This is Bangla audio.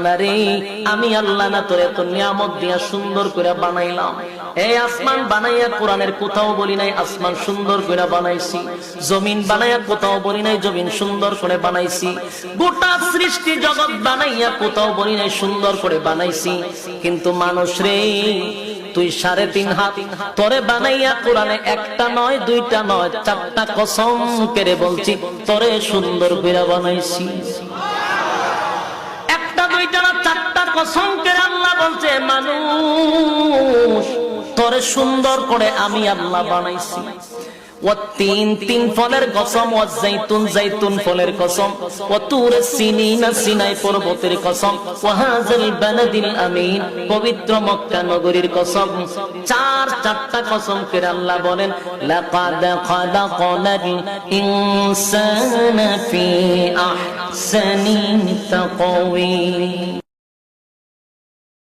বান্দারে আমি আল্লাহ না তোরে এত নিয়ামত দিয়া সুন্দর করে বানাইলাম। এই আসমান বানাইয়া কোরআনের কোথাও বলি নাই আসমান সুন্দর করে বানাইছি, জমিন বানাইয়া কোথাও বলি নাই জমিন সুন্দর করে বানাইছি, গোটা সৃষ্টি জগৎ বানাইয়া কোথাও বলি নাই সুন্দর করে বানাইছি। কিন্তু মানুষ রে তুই 3.5 হাত তোরে বানাইয়া কোরআনে একটা নয় দুইটা নয় 4টা কসম করে বলছি তোরে সুন্দর করে বানাইছি। একটা দুইটা না 4টা কসম করে আল্লাহ বলছে মানুষ তোরে সুন্দর করে আমি আল্লাহ বানাইছি। তিন ফলের কসম, জাইতুন জাইতুন ফলের কসম, তুর সিনিনা সিনাই পর্বতের কসম, ওয়াহাজাল বালাদিল আমিন পবিত্র মক্কা নগরীর কসম। 4টা কসম করে আল্লাহ বলেন লাকাদ খালাকনাল ইনসানা ফি আহসানি তাকওয়িম।